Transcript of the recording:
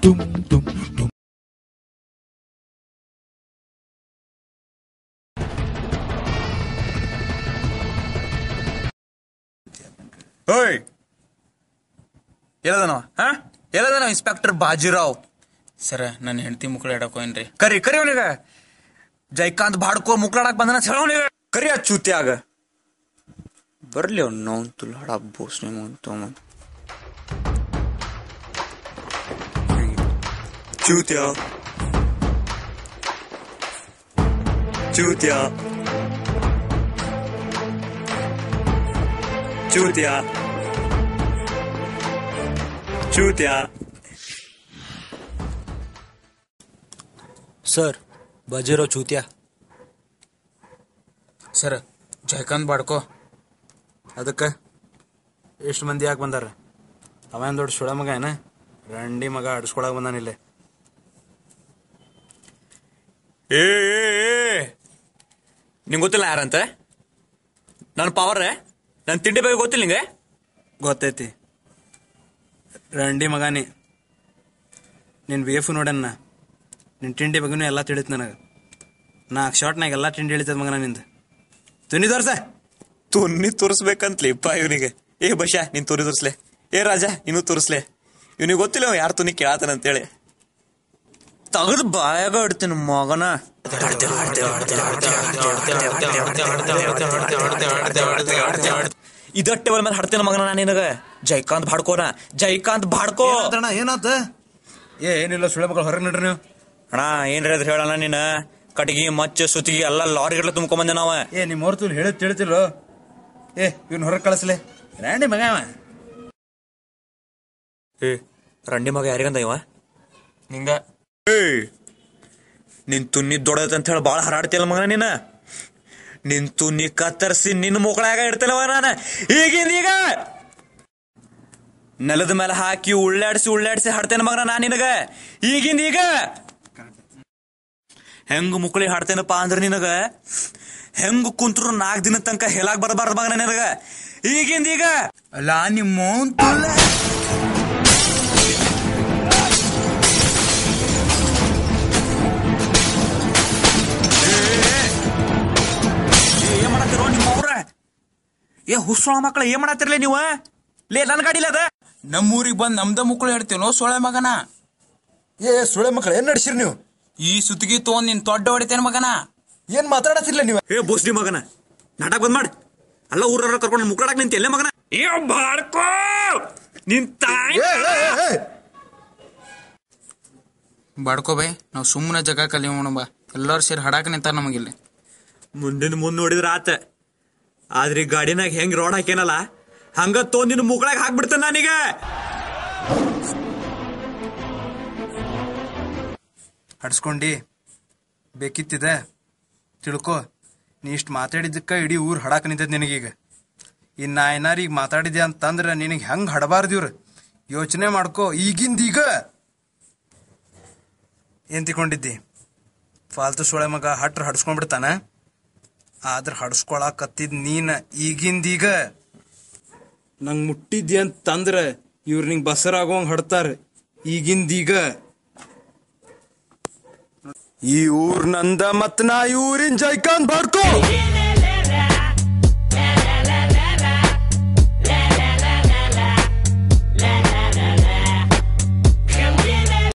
ಓಯ್ ಎಲ್ಲದನವ ಎಲ್ಲದನವ ಇನ್ಸ್ಪೆಕ್ಟರ್ ಬಾಜಿರಾವ್ ಸರ ನನ್ನ ಹೆಂಡತಿ ಮುಕ್ಳಾಡಕ್ ಹೋಯ್ನ್ರಿ. ಕರಿ ಕರಿ ಅವನಿಗ ಜೈಕಾಂತ್ ಬಾಡ್ಕೋ ಮುಕ್ಳಾಡಕ್ ಬಂದನ ಅವನಿಗ ಕರಿ ಆ ಚೂತ್ಯಾಗ ಬರ್ಲಿ ಅವ್ನು ನೋನ್ ತುಲ್ ಹಡ ಬೋಸ್ನೆ ತಗೊಂಬಂದ್ ಚೂತ್ಯಾ ಚೂತ್ಯಾ ಚೂತ್ಯಾ ಚೂತ್ಯಾ. ಸರ್ ಬಾಜಿರಾವ್ ಚೂತ್ಯಾ. ಸರ್ ಜೈಕಾಂತ್ ಬಾಡ್ಕೋ. ಅದಕ್ಕೆ ಎಷ್ಟು ಮಂದಿ ಯಾಕೆ ಬಂದಾರ? ಅವೇನು ದೊಡ್ಡ ಸುಳ ಮಗ ಏನ ರಂಡಿ ಮಗ ಆಡಿಸ್ಕೊಳಕ್ ಬಂದಾನಿಲ್ಲೇ. ಏ ನಿಂಗೆ ಗೊತ್ತಿಲ್ಲ ಯಾರಂತ? ನನ್ನ ಪವರ್ ನನ್ನ ತಿಂಡಿ ಬಗ್ಗೆ ಗೊತ್ತಿಲ್ಲ ನಿಂಗೆ? ಗೊತ್ತೈತಿ ರಂಡಿ ಮಗಾನಿ. ನಿನ್ನ ವೇಫ್ ನೋಡಣ್ಣ, ನಿನ್ನ ತಿಂಡಿ ಬಗ್ಗೆನೂ ಎಲ್ಲ ತಿಳಿತು ನನಗೆ. 4 ಶಾಟ್ನಾಗ ಎಲ್ಲ ತಿಂಡಿ ಇಳಿತದ ಮಗನ ನಿಂದು. ತುನಿ ತೋರ್ಸ. ತುನಿ ತೋರಿಸ್ಬೇಕಂತ್ಲಿಪ್ಪ ಇವನಿಗೆ. ಏ ಬಶಾ ನೀನ್ ತುನಿ ತೋರಿಸ್ಲೆ. ಏ ರಾಜ ನೀನು ತೋರಿಸ್ಲೆ. ಇವನಿಗೆ ಗೊತ್ತಿಲ್ಲ ಯಾರು ತುನಿ ಕೇಳತಾನಂತೇಳಿ. ತಗದ್ ಬಾಯಾಗ ಇಡ್ತೀನಿ ಮಗನ. ಇದಟ್ಟೆ ಒಳ ಮೇಲೆ ಹಡ್ತೇನೆ ಮಗನ ನಾನು ನಿನಗ. ಜೈಕಾಂತ್ ಬಾಡ್ಕೋನ ಜೈಕಾಂತ್ ಬಾಡ್ಕೋ. ಏನಾತ? ಏನಿಲ್ಲ ಸುಳೆ ಮಕ್ಕಳು ಹೊರಗೆ ನಡ್ರಿ ನೀವು. ಅಣ್ಣ ಏನ್ರಿ ಅದ್ರ ಹೇಳಣ್ಣ ನೀನ. ಕಟಗಿ ಮಚ್ಚ ಸುತ್ತಿಗೆ ಎಲ್ಲ ಲಾರಿಗಟ್ಲೆ ತುಂಬ್ಕೊಂಬಂದೆ ನಾವ. ನಿಮ್ಮ ಹೊರತು ಹೇಳಿದ್ ತಿಳಿತಿಲ್ಲ. ಇವ್ನ ಹೊರಗೆ ಕಳಿಸ್ಲೆ. ರಂಡಿ ಮಗ ಅವ. ರಂಡಿ ಮಗ ಯಾರಿಗಂದ ಇವ? ನಿಂಗ. ನಿನ್ ತುನಿ ದೊಡ್ಡದಂತ ಹೇಳಿ ಬಾಳ ಹರಾಡ್ತಿಯಲ್ಲ ಮಗನ ನೀನ. ನಿನ್ ತುನಿ ಕತ್ತರಿಸಿ ನಿನ್ನ ಮುಕ್ಕಳಾಗ ಇಡ್ತೇನವ ನಾನು. ಈಗಿಂದೀಗ ನೆಲದ ಮೇಲೆ ಹಾಕಿ ಉಳ್ಳಾಡ್ಸಿ ಹಾಡ್ತೇನೆ ಮಗನ ನಾನು ನಿನಗ. ಈಗಿಂದೀಗ ಹೆಂಗ ಮುಕ್ಕಳಿ ಹಾಡ್ತೇನಪ್ಪ ಅಂದ್ರೆ ನಿನಗ ಹೆಂಗ ಕುಂತ್ರು 4 ದಿನ ತನಕ ಹೇಳಾಕ್ ಬರಬಾರ್ದು ಮಗನ ನಿನಗ. ಈಗಿಂದೀಗ ಅಲ್ಲ ನಿಮ್ಮ ಏನ್ ಮಾಡತ್ತಿರೋ ನಿಮ್ಮವ್ರ? ಹುಸ್ಸೋಳ ಮಕ್ಕಳ ಏನ್ ಮಾಡತ್ತಿರ್ಲಿ ನೀವು? ಲೇ ನನ್ ಗಾಡಿಲ ಅದ. ನಮ್ಮೂರಿಗೆ ಬಂದ್ ನಮ್ದ ಮುಕ್ಕಳು ಹೇಳ್ತೇನೋ ಸೊಳೆ ಮಗನ. ಸುಳೆ ಮಕ್ಕಳು ಏನ್ ನಡ್ಸಿರಿ ನೀವು? ಈ ಸುತ್ತಿಗೆ ತಗೊಂಡ್ ನಿನ್ ತೊಡ್ಡ ಹೊಡಿತೇನೆ ಮಗನ. ಏನ್ ಮಾತಾಡತಿರ್ಲ ನೀವು? ಬೋಸ್ಡಿ ಮಗನ ನಾಟಕ ಬಂದ್ ಮಾಡ. ಅಲ್ಲ ಊರ ಕರ್ಕೊಂಡು ಮುಕ್ಕಳಾಕ್ ನಿಂತ ಎಲ್ಲೇ ಮಗನ. ಬಾಡ್ಕೋ ನಿನ್ ತಾಯಿ ಬಾಡ್ಕೋ ಬೈ. ನಾವ್ ಸುಮ್ಮನೆ ಜಗ ಕಲಿಯೋಣ ಬಾ. ಎಲ್ಲಾರು ಸೇರಿ ಹಡಾಕ ನಿಂತಾರ ನಮಗಿಲ್ಲಿ. ಮುಂದಿನ ಮುಂದ್ ನೋಡಿದ್ರ ಆತ. ಆದ್ರೆ ಈ ಗಾಡಿನಾಗ ಹೆಂಗ್ ರೋಡ್ ಹಾಕೇನಲ್ಲ ಹಂಗ ತೊಂದಿನ ಮುಕ್ಕಳಾಗ ಹಾಕ್ಬಿಡ್ತೇನೆ ನಾನೀಗ. ಹಡ್ಸ್ಕೊಂಡಿ ಬೇಕಿತ್ತಿದೆ ತಿಳ್ಕೊ. ನೀ ಇಷ್ಟು ಮಾತಾಡಿದ್ದಕ್ಕ ಇಡೀ ಊರ್ ಹಡಾಕ ನಿಂತದ್ ನಿನಗೀಗ. ಇನ್ನ ಏನಾರ ಈಗ ಮಾತಾಡಿದೆ ಅಂತಂದ್ರ ನಿನಗೆ ಹೆಂಗ್ ಹಡಬಾರ್ದು ಇವ್ರು ಯೋಚನೆ ಮಾಡ್ಕೊ. ಈಗಿಂದೀಗ ಏನ್ ತಿಕೊಂಡಿದ್ದಿ? ಫಾಲ್ತು ಸೊಳೆ ಮಗ ಹಟ್ರ ಹಡ್ಸ್ಕೊಂಡ್ಬಿಡ್ತಾನ. ಆದ್ರ ಹಡ್ಸ್ಕೊಳಕತ್ತಿದ್ ನೀನ ಈಗಿಂದೀಗ. ನಂಗ್ ಮುಟ್ಟಿದ್ದಿ ಅಂತಂದ್ರ ಇವ್ರ ನಿಂಗ್ ಬಸರಾಗೋಂಗ್ ಹಡ್ತಾರ. ಈಗಿಂದೀಗ ಈ ಊರ್ ನಂದ ಮತ್ ನಾ ಊರಿನ್ ಜೈಕಾಂತ್ ಬಾಡ್ಕೋ.